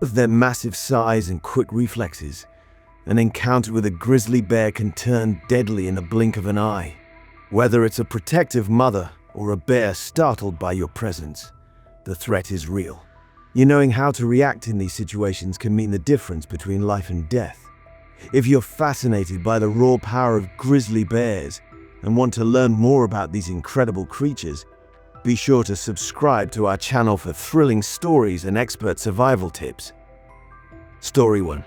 With their massive size and quick reflexes, an encounter with a grizzly bear can turn deadly in the blink of an eye. Whether it's a protective mother or a bear startled by your presence, the threat is real. Knowing how to react in these situations can mean the difference between life and death. If you're fascinated by the raw power of grizzly bears and want to learn more about these incredible creatures, be sure to subscribe to our channel for thrilling stories and expert survival tips. Story 1.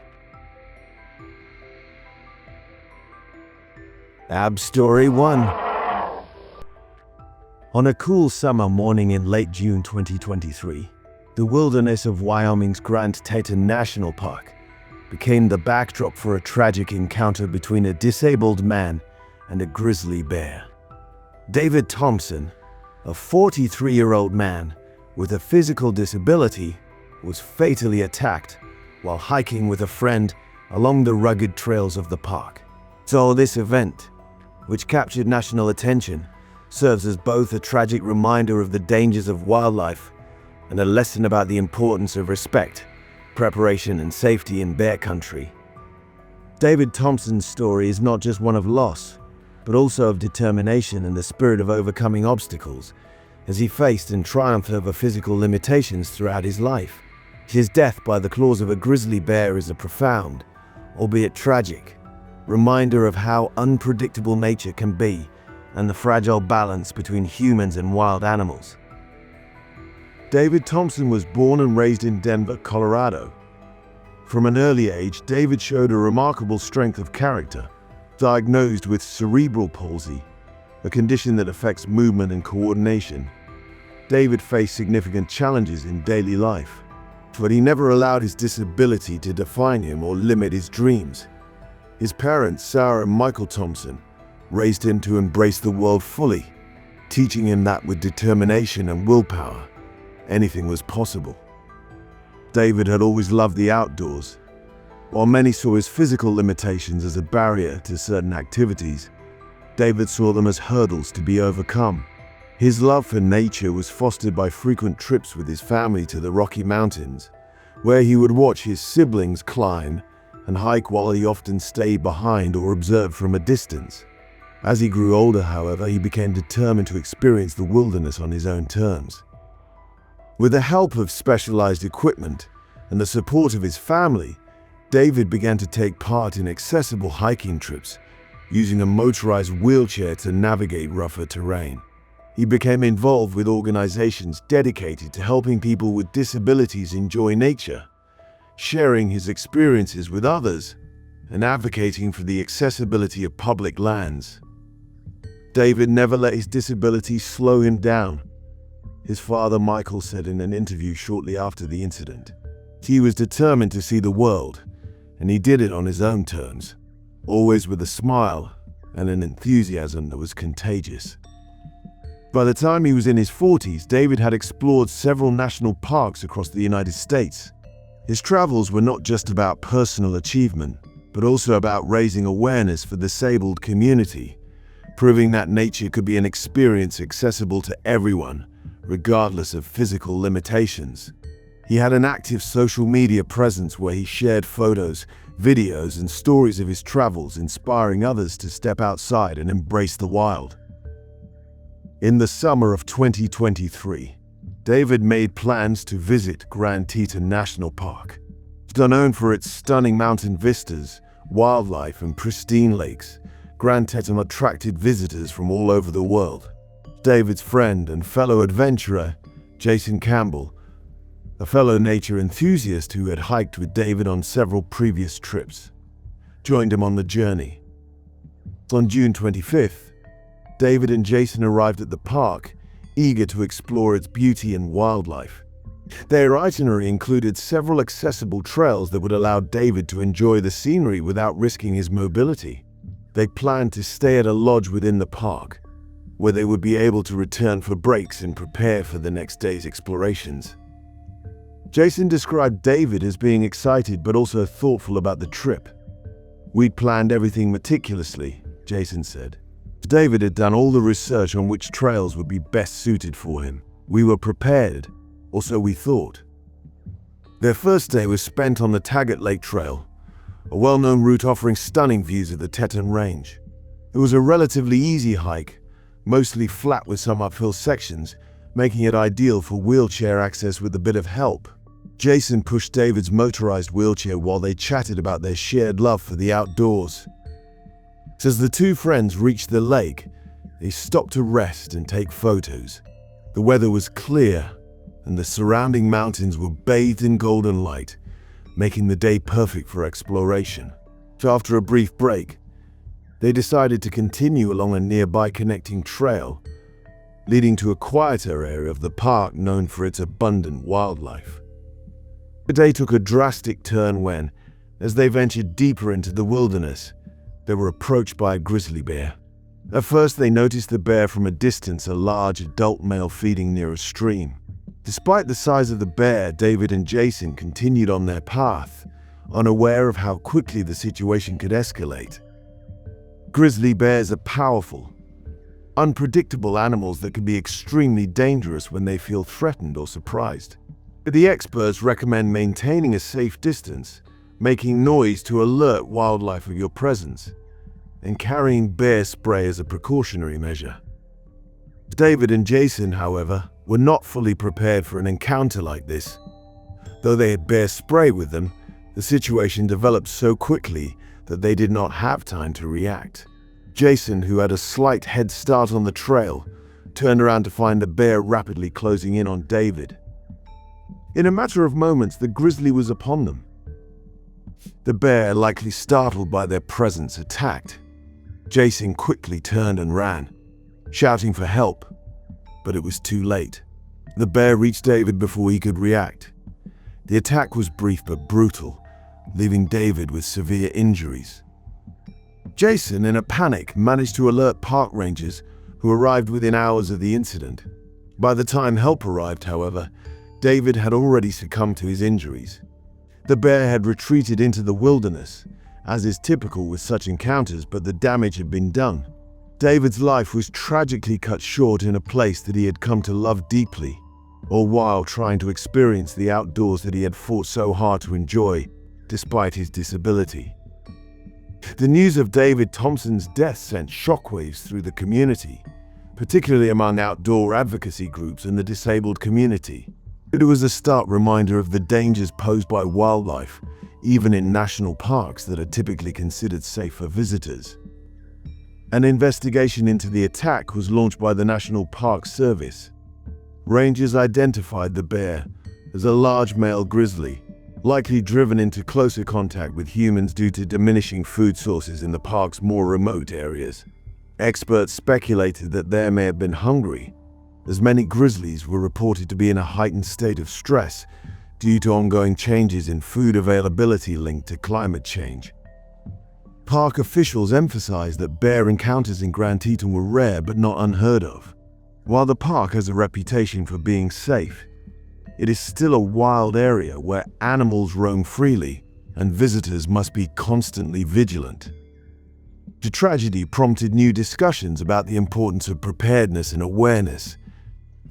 Ab Story 1. On a cool summer morning in late June 2023, the wilderness of Wyoming's Grand Teton National Park became the backdrop for a tragic encounter between a disabled man and a grizzly bear. David Thompson, a 43-year-old man with a physical disability, was fatally attacked while hiking with a friend along the rugged trails of the park. So this event, which captured national attention, serves as both a tragic reminder of the dangers of wildlife and a lesson about the importance of respect, preparation, and safety in bear country. David Thompson's story is not just one of loss, but also of determination and the spirit of overcoming obstacles, as he faced and triumphed over physical limitations throughout his life. His death by the claws of a grizzly bear is a profound, albeit tragic, reminder of how unpredictable nature can be and the fragile balance between humans and wild animals. David Thompson was born and raised in Denver, Colorado. From an early age, David showed a remarkable strength of character. Diagnosed with cerebral palsy, a condition that affects movement and coordination, David faced significant challenges in daily life, but he never allowed his disability to define him or limit his dreams. His parents, Sarah and Michael Thompson, raised him to embrace the world fully, teaching him that with determination and willpower, anything was possible. David had always loved the outdoors. While many saw his physical limitations as a barrier to certain activities, David saw them as hurdles to be overcome. His love for nature was fostered by frequent trips with his family to the Rocky Mountains, where he would watch his siblings climb and hike while he often stayed behind or observed from a distance. As he grew older, however, he became determined to experience the wilderness on his own terms. With the help of specialized equipment and the support of his family, David began to take part in accessible hiking trips, using a motorized wheelchair to navigate rougher terrain. He became involved with organizations dedicated to helping people with disabilities enjoy nature, sharing his experiences with others, and advocating for the accessibility of public lands. David never let his disability slow him down. His father, Michael, said in an interview shortly after the incident, he was determined to see the world, and he did it on his own terms, always with a smile and an enthusiasm that was contagious. By the time he was in his 40s, David had explored several national parks across the United States. His travels were not just about personal achievement, but also about raising awareness for the disabled community, proving that nature could be an experience accessible to everyone, regardless of physical limitations. He had an active social media presence where he shared photos, videos, and stories of his travels, inspiring others to step outside and embrace the wild. In the summer of 2023, David made plans to visit Grand Teton National Park. Known for its stunning mountain vistas, wildlife, and pristine lakes, Grand Teton attracted visitors from all over the world. David's friend and fellow adventurer, Jason Campbell, a fellow nature enthusiast who had hiked with David on several previous trips, joined him on the journey. On June 25th, David and Jason arrived at the park, eager to explore its beauty and wildlife. Their itinerary included several accessible trails that would allow David to enjoy the scenery without risking his mobility. They planned to stay at a lodge within the park, where they would be able to return for breaks and prepare for the next day's explorations. Jason described David as being excited but also thoughtful about the trip. "We'd planned everything meticulously," Jason said. David had done all the research on which trails would be best suited for him. "We were prepared, or so we thought." Their first day was spent on the Taggart Lake Trail, a well-known route offering stunning views of the Teton Range. It was a relatively easy hike, mostly flat with some uphill sections, making it ideal for wheelchair access with a bit of help. Jason pushed David's motorized wheelchair while they chatted about their shared love for the outdoors. As the two friends reached the lake, they stopped to rest and take photos. The weather was clear, and the surrounding mountains were bathed in golden light, making the day perfect for exploration. So after a brief break, they decided to continue along a nearby connecting trail, leading to a quieter area of the park known for its abundant wildlife. The day took a drastic turn when, as they ventured deeper into the wilderness, they were approached by a grizzly bear. At first, they noticed the bear from a distance, a large adult male feeding near a stream. Despite the size of the bear, David and Jason continued on their path, unaware of how quickly the situation could escalate. Grizzly bears are powerful, unpredictable animals that can be extremely dangerous when they feel threatened or surprised. But the experts recommend maintaining a safe distance, making noise to alert wildlife of your presence, and carrying bear spray as a precautionary measure. David and Jason, however, were not fully prepared for an encounter like this. Though they had bear spray with them, the situation developed so quickly that they did not have time to react. Jason, who had a slight head start on the trail, turned around to find the bear rapidly closing in on David. In a matter of moments, the grizzly was upon them. The bear, likely startled by their presence, attacked. Jason quickly turned and ran, shouting for help, but it was too late. The bear reached David before he could react. The attack was brief but brutal, leaving David with severe injuries. Jason, in a panic, managed to alert park rangers, who arrived within hours of the incident. By the time help arrived, however, David had already succumbed to his injuries. The bear had retreated into the wilderness, as is typical with such encounters, but the damage had been done. David's life was tragically cut short in a place that he had come to love deeply, all while trying to experience the outdoors that he had fought so hard to enjoy, despite his disability. The news of David Thompson's death sent shockwaves through the community, particularly among outdoor advocacy groups and the disabled community. It was a stark reminder of the dangers posed by wildlife, even in national parks that are typically considered safe for visitors. An investigation into the attack was launched by the National Park Service. Rangers identified the bear as a large male grizzly, likely driven into closer contact with humans due to diminishing food sources in the park's more remote areas. Experts speculated that they may have been hungry, as many grizzlies were reported to be in a heightened state of stress due to ongoing changes in food availability linked to climate change. Park officials emphasized that bear encounters in Grand Teton were rare but not unheard of. While the park has a reputation for being safe, it is still a wild area where animals roam freely and visitors must be constantly vigilant. The tragedy prompted new discussions about the importance of preparedness and awareness,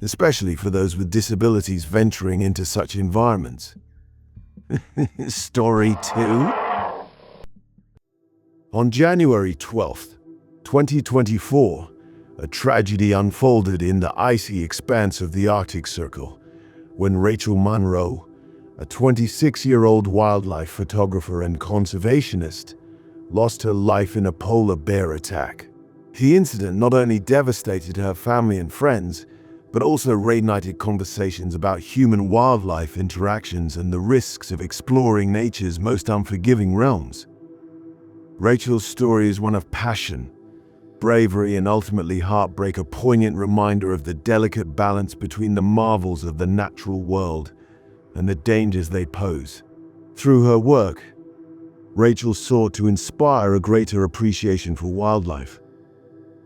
especially for those with disabilities venturing into such environments. Story 2. On January 12th, 2024, a tragedy unfolded in the icy expanse of the Arctic Circle when Rachel Munro, a 26-year-old wildlife photographer and conservationist, lost her life in a polar bear attack. The incident not only devastated her family and friends, but also reignited conversations about human-wildlife interactions and the risks of exploring nature's most unforgiving realms. Rachel's story is one of passion, bravery, and ultimately heartbreak, a poignant reminder of the delicate balance between the marvels of the natural world and the dangers they pose. Through her work, Rachel sought to inspire a greater appreciation for wildlife,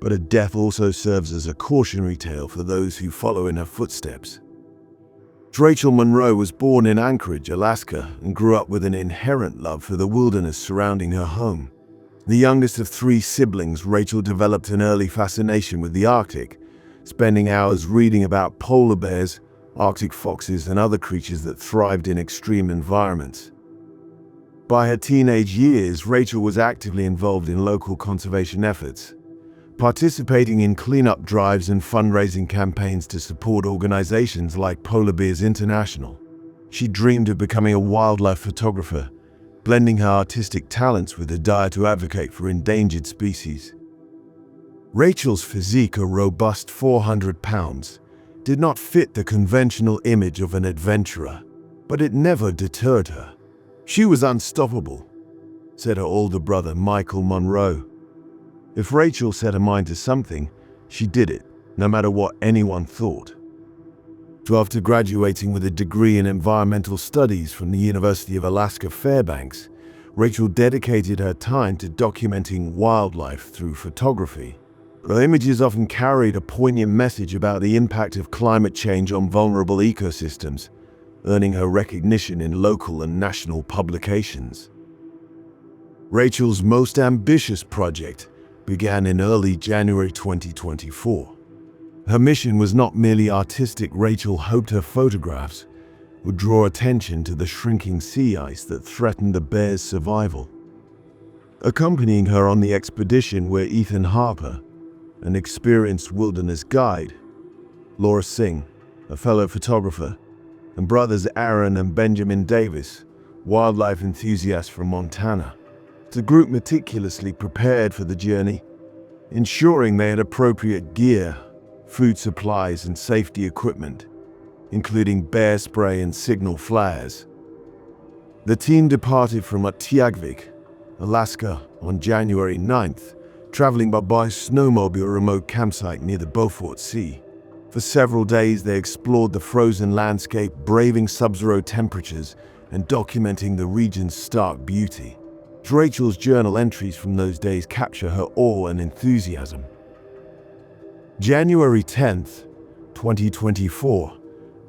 but her death also serves as a cautionary tale for those who follow in her footsteps. Rachel Munro was born in Anchorage, Alaska, and grew up with an inherent love for the wilderness surrounding her home. The youngest of 3 siblings, Rachel developed an early fascination with the Arctic, spending hours reading about polar bears, Arctic foxes, and other creatures that thrived in extreme environments. By her teenage years, Rachel was actively involved in local conservation efforts, participating in cleanup drives and fundraising campaigns to support organizations like Polar Bears International. She dreamed of becoming a wildlife photographer, blending her artistic talents with a desire to advocate for endangered species. Rachel's physique, a robust 400 pounds, did not fit the conventional image of an adventurer, but it never deterred her. She was unstoppable, said her older brother Michael Monroe. If Rachel set her mind to something, she did it, no matter what anyone thought. So after graduating with a degree in environmental studies from the University of Alaska Fairbanks, Rachel dedicated her time to documenting wildlife through photography. Her images often carried a poignant message about the impact of climate change on vulnerable ecosystems, earning her recognition in local and national publications. Rachel's most ambitious project began in early January 2024. Her mission was not merely artistic. Rachel hoped her photographs would draw attention to the shrinking sea ice that threatened the bear's survival. Accompanying her on the expedition were Ethan Harper, an experienced wilderness guide, Laura Singh, a fellow photographer, and brothers Aaron and Benjamin Davis, wildlife enthusiasts from Montana. The group meticulously prepared for the journey, ensuring they had appropriate gear, food supplies, and safety equipment, including bear spray and signal flares. The team departed from Utqiagvik, Alaska, on January 9th, traveling by snowmobile, a remote campsite near the Beaufort Sea. For several days, they explored the frozen landscape, braving sub-zero temperatures and documenting the region's stark beauty. Rachel's journal entries from those days capture her awe and enthusiasm. January 10th, 2024.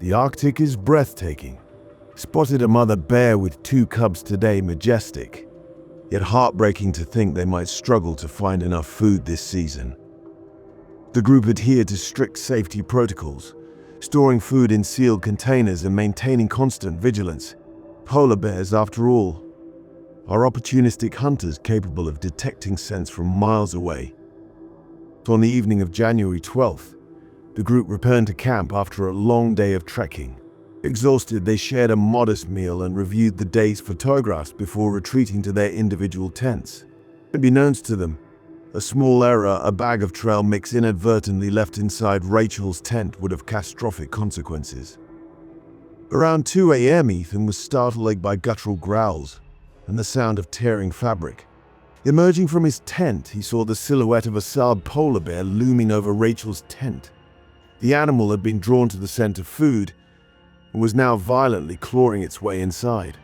The Arctic is breathtaking. Spotted a mother bear with 2 cubs today, majestic, yet heartbreaking to think they might struggle to find enough food this season. The group adhered to strict safety protocols, storing food in sealed containers and maintaining constant vigilance. Polar bears, after all, are opportunistic hunters capable of detecting scents from miles away. On the evening of January 12th, the group returned to camp after a long day of trekking. Exhausted, they shared a modest meal and reviewed the day's photographs before retreating to their individual tents. Unbeknownst to them, a small error, a bag of trail mix inadvertently left inside Rachel's tent, would have catastrophic consequences. Around 2 a.m., Ethan was startled by guttural growls and the sound of tearing fabric. Emerging from his tent, he saw the silhouette of a sobbed polar bear looming over Rachel's tent. The animal had been drawn to the scent of food and was now violently clawing its way inside.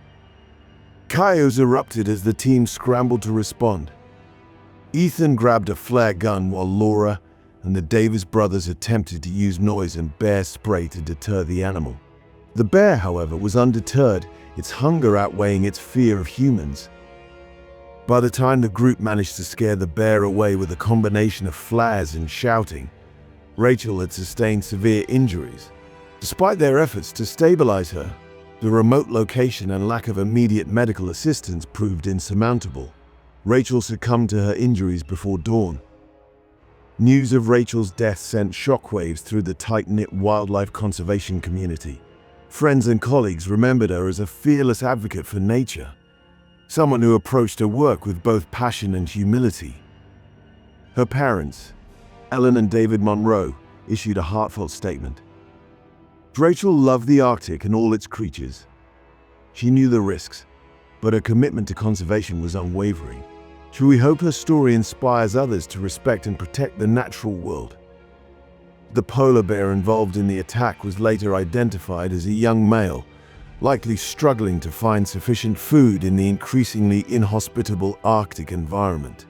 Chaos erupted as the team scrambled to respond. Ethan grabbed a flare gun while Laura and the Davis brothers attempted to use noise and bear spray to deter the animal. The bear, however, was undeterred, its hunger outweighing its fear of humans. By the time the group managed to scare the bear away with a combination of flares and shouting, Rachel had sustained severe injuries. Despite their efforts to stabilize her, the remote location and lack of immediate medical assistance proved insurmountable. Rachel succumbed to her injuries before dawn. News of Rachel's death sent shockwaves through the tight-knit wildlife conservation community. Friends and colleagues remembered her as a fearless advocate for nature, someone who approached her work with both passion and humility. Her parents, Ellen and David Monroe, issued a heartfelt statement. Rachel loved the Arctic and all its creatures. She knew the risks, but her commitment to conservation was unwavering. We hope her story inspires others to respect and protect the natural world. The polar bear involved in the attack was later identified as a young male, likely struggling to find sufficient food in the increasingly inhospitable Arctic environment.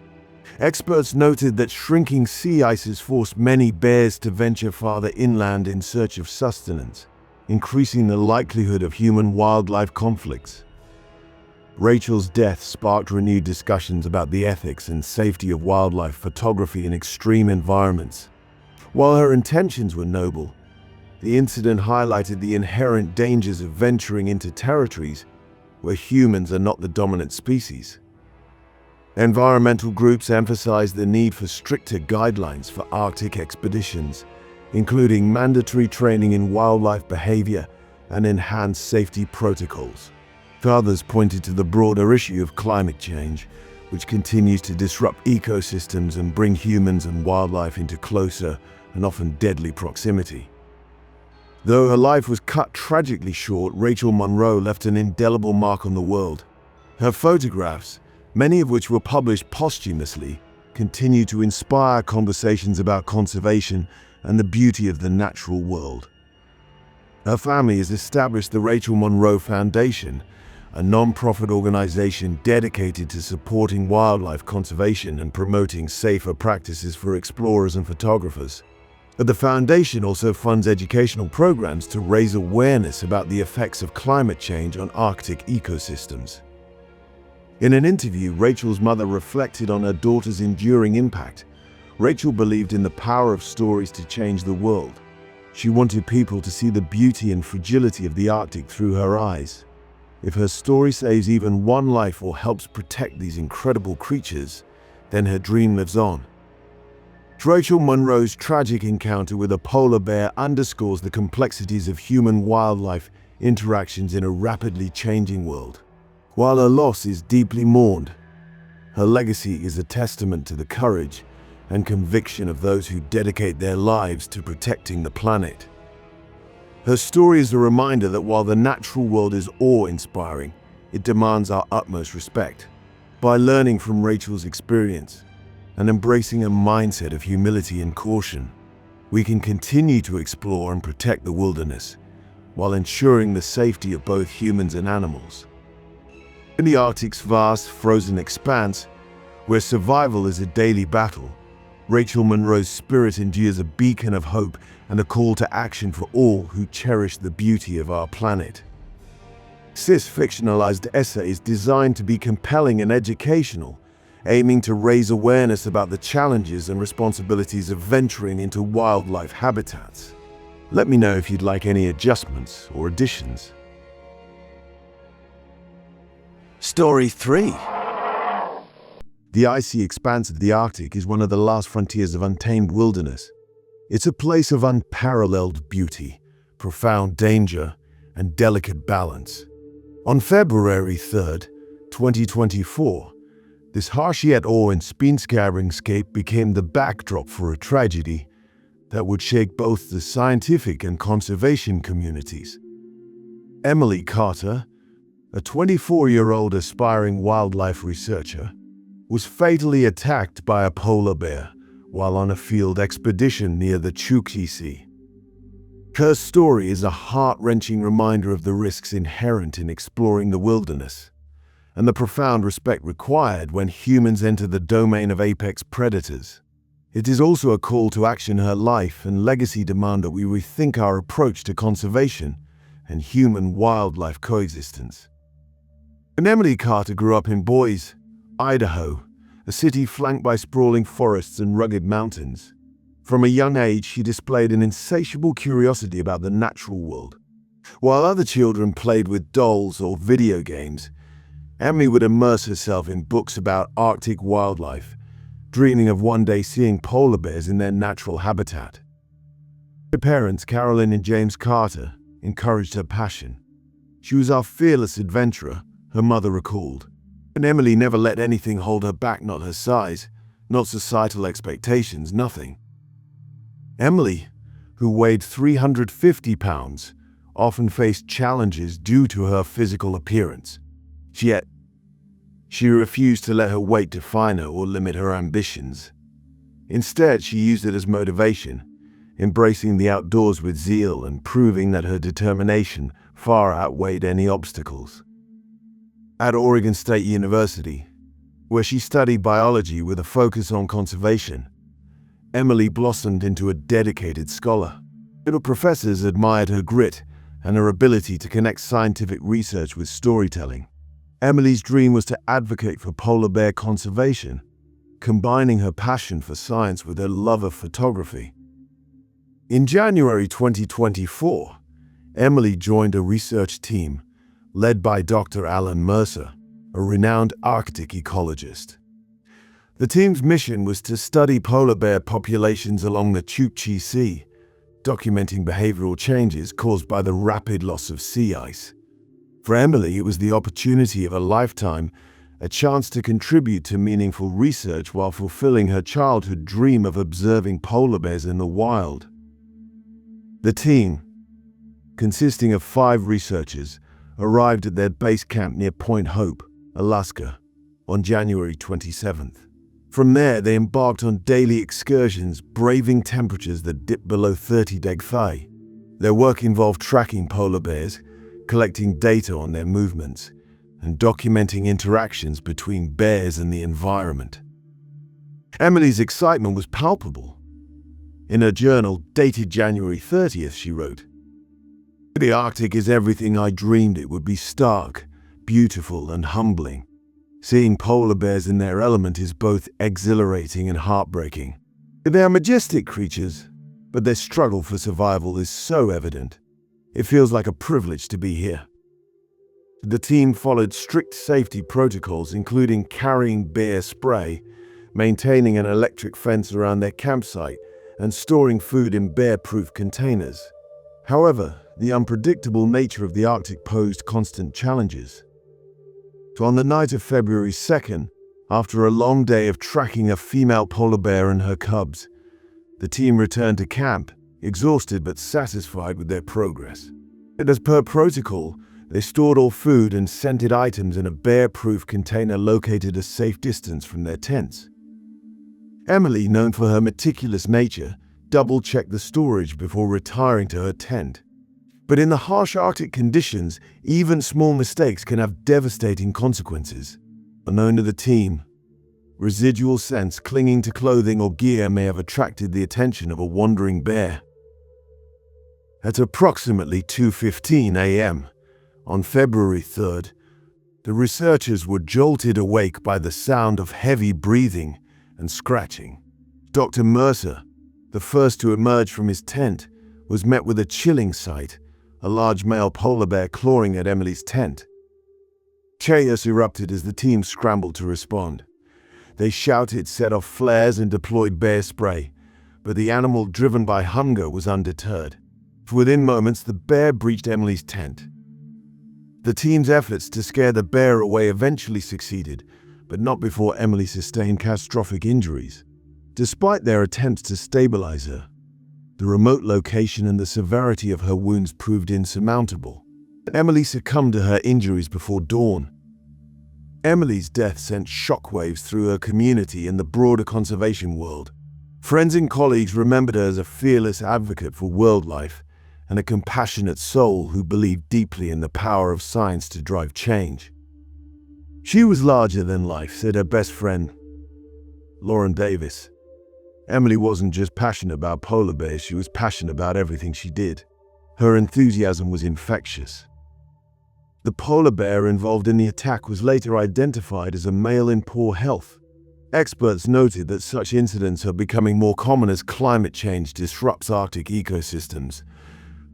Experts noted that shrinking sea ices forced many bears to venture farther inland in search of sustenance, increasing the likelihood of human-wildlife conflicts. Rachel's death sparked renewed discussions about the ethics and safety of wildlife photography in extreme environments. While her intentions were noble, The incident highlighted the inherent dangers of venturing into territories where humans are not the dominant species. Environmental groups emphasized the need for stricter guidelines for Arctic expeditions, including mandatory training in wildlife behavior and enhanced safety protocols. Others pointed to the broader issue of climate change, which continues to disrupt ecosystems and bring humans and wildlife into closer and often deadly proximity. Though her life was cut tragically short, Rachel Monroe left an indelible mark on the world. Her photographs, many of which were published posthumously, continue to inspire conversations about conservation and the beauty of the natural world. Her family has established the Rachel Monroe Foundation, a non-profit organization dedicated to supporting wildlife conservation and promoting safer practices for explorers and photographers. But the foundation also funds educational programs to raise awareness about the effects of climate change on Arctic ecosystems. In an interview, Rachel's mother reflected on her daughter's enduring impact. Rachel believed in the power of stories to change the world. She wanted people to see the beauty and fragility of the Arctic through her eyes. If her story saves even one life or helps protect these incredible creatures, then her dream lives on. Rachel Monroe's tragic encounter with a polar bear underscores the complexities of human-wildlife interactions in a rapidly changing world. While her loss is deeply mourned, her legacy is a testament to the courage and conviction of those who dedicate their lives to protecting the planet. Her story is a reminder that while the natural world is awe-inspiring, it demands our utmost respect. By learning from Rachel's experience and embracing a mindset of humility and caution, we can continue to explore and protect the wilderness while ensuring the safety of both humans and animals. In the Arctic's vast, frozen expanse, where survival is a daily battle, Rachel Monroe's spirit endures a beacon of hope and a call to action for all who cherish the beauty of our planet. This fictionalized essay is designed to be compelling and educational, aiming to raise awareness about the challenges and responsibilities of venturing into wildlife habitats. Let me know if you'd like any adjustments or additions. Story 3. The icy expanse of the Arctic is one of the last frontiers of untamed wilderness. It's a place of unparalleled beauty, profound danger, and delicate balance. On February 3rd, 2024, this harsh yet awe-inspiring scape became the backdrop for a tragedy that would shake both the scientific and conservation communities. Emily Carter, a 24-year-old aspiring wildlife researcher, was fatally attacked by a polar bear while on a field expedition near the Chukchi Sea. Her story is a heart-wrenching reminder of the risks inherent in exploring the wilderness and the profound respect required when humans enter the domain of apex predators. It is also a call to action. Her life and legacy demand that we rethink our approach to conservation and human-wildlife coexistence. And Emily Carter grew up in Boise, Idaho, a city flanked by sprawling forests and rugged mountains. From a young age, she displayed an insatiable curiosity about the natural world. While other children played with dolls or video games, Emily would immerse herself in books about Arctic wildlife, dreaming of one day seeing polar bears in their natural habitat. Her parents, Carolyn and James Carter, encouraged her passion. She was our fearless adventurer, her mother recalled. And Emily never let anything hold her back, not her size, not societal expectations, nothing. Emily, who weighed 350 pounds, often faced challenges due to her physical appearance. Yet, she refused to let her weight define her or limit her ambitions. Instead, she used it as motivation, embracing the outdoors with zeal and proving that her determination far outweighed any obstacles. At Oregon State University, where she studied biology with a focus on conservation, Emily blossomed into a dedicated scholar. Her professors admired her grit and her ability to connect scientific research with storytelling. Emily's dream was to advocate for polar bear conservation, combining her passion for science with her love of photography. In January 2024, Emily joined a research team led by Dr. Alan Mercer, a renowned Arctic ecologist. The team's mission was to study polar bear populations along the Chukchi Sea, documenting behavioral changes caused by the rapid loss of sea ice. For Emily, it was the opportunity of a lifetime, a chance to contribute to meaningful research while fulfilling her childhood dream of observing polar bears in the wild. The team, consisting of 5 researchers, arrived at their base camp near Point Hope, Alaska, on January 27th. From there, they embarked on daily excursions, braving temperatures that dipped below 30 degrees Fahrenheit. Their work involved tracking polar bears, collecting data on their movements, and documenting interactions between bears and the environment. Emily's excitement was palpable. In her journal, dated January 30th, she wrote, "The Arctic is everything I dreamed it would be: stark, beautiful, and humbling. Seeing polar bears in their element is both exhilarating and heartbreaking. They are majestic creatures, but their struggle for survival is so evident. It feels like a privilege to be here." The team followed strict safety protocols, including carrying bear spray, maintaining an electric fence around their campsite, and storing food in bear-proof containers. However, the unpredictable nature of the Arctic posed constant challenges. So on the night of February 2nd, after a long day of tracking a female polar bear and her cubs, the team returned to camp, exhausted but satisfied with their progress. And as per protocol, they stored all food and scented items in a bear-proof container located a safe distance from their tents. Emily, known for her meticulous nature, double-checked the storage before retiring to her tent. But in the harsh Arctic conditions, even small mistakes can have devastating consequences. Unknown to the team, residual scents clinging to clothing or gear may have attracted the attention of a wandering bear. At approximately 2:15 a.m. on February 3rd, the researchers were jolted awake by the sound of heavy breathing and scratching. Dr. Mercer, the first to emerge from his tent, was met with a chilling sight: a large male polar bear clawing at Emily's tent. Chaos erupted as the team scrambled to respond. They shouted, set off flares, and deployed bear spray, but the animal, driven by hunger, was undeterred. Within moments, the bear breached Emily's tent. The team's efforts to scare the bear away eventually succeeded, but not before Emily sustained catastrophic injuries. Despite their attempts to stabilize her, the remote location and the severity of her wounds proved insurmountable. Emily succumbed to her injuries before dawn. Emily's death sent shockwaves through her community and the broader conservation world. Friends and colleagues remembered her as a fearless advocate for wildlife and a compassionate soul who believed deeply in the power of science to drive change. "She was larger than life," said her best friend, Lauren Davis. Emily wasn't just passionate about polar bears, she was passionate about everything she did. Her enthusiasm was infectious. The polar bear involved in the attack was later identified as a male in poor health. Experts noted that such incidents are becoming more common as climate change disrupts Arctic ecosystems,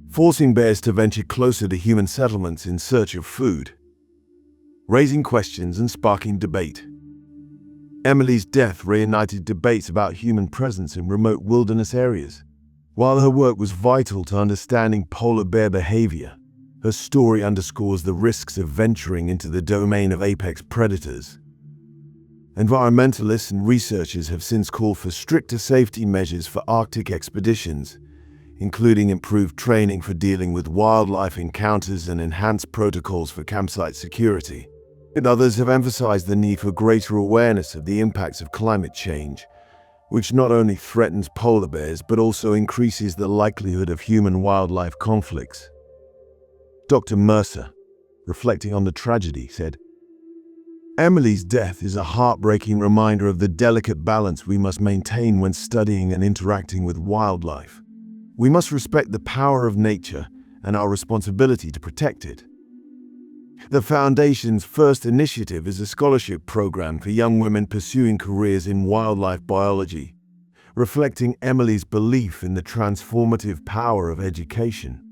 forcing bears to venture closer to human settlements in search of food, raising questions and sparking debate. Emily's death reignited debates about human presence in remote wilderness areas. While her work was vital to understanding polar bear behavior, her story underscores the risks of venturing into the domain of apex predators. Environmentalists and researchers have since called for stricter safety measures for Arctic expeditions, including improved training for dealing with wildlife encounters and enhanced protocols for campsite security. And others have emphasized the need for greater awareness of the impacts of climate change, which not only threatens polar bears but also increases the likelihood of human-wildlife conflicts. Dr. Mercer, reflecting on the tragedy, said, "Emily's death is a heartbreaking reminder of the delicate balance we must maintain when studying and interacting with wildlife. We must respect the power of nature and our responsibility to protect it." The Foundation's first initiative is a scholarship program for young women pursuing careers in wildlife biology, reflecting Emily's belief in the transformative power of education.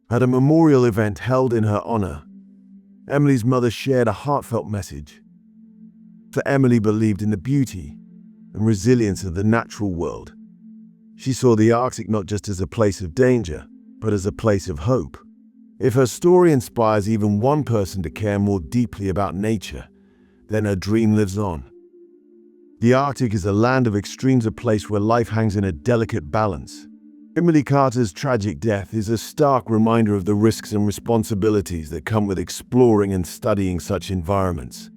At a memorial event held in her honor, Emily's mother shared a heartfelt message. For Emily believed in the beauty and resilience of the natural world. She saw the Arctic not just as a place of danger, but as a place of hope. If her story inspires even one person to care more deeply about nature, then her dream lives on. The Arctic is a land of extremes, a place where life hangs in a delicate balance. Emily Carter's tragic death is a stark reminder of the risks and responsibilities that come with exploring and studying such environments.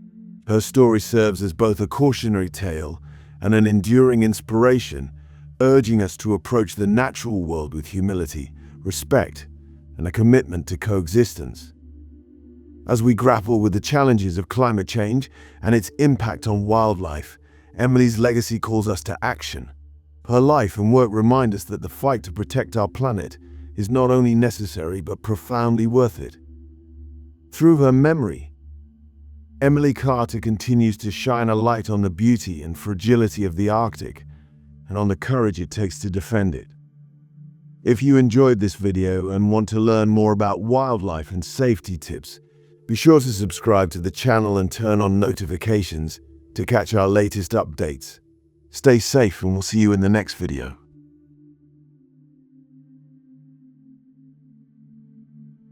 Her story serves as both a cautionary tale and an enduring inspiration, urging us to approach the natural world with humility, respect, and a commitment to coexistence. As we grapple with the challenges of climate change and its impact on wildlife, Emily's legacy calls us to action. Her life and work remind us that the fight to protect our planet is not only necessary but profoundly worth it. Through her memory, Emily Carter continues to shine a light on the beauty and fragility of the Arctic and on the courage it takes to defend it. If you enjoyed this video and want to learn more about wildlife and safety tips, be sure to subscribe to the channel and turn on notifications to catch our latest updates. Stay safe and we'll see you in the next video.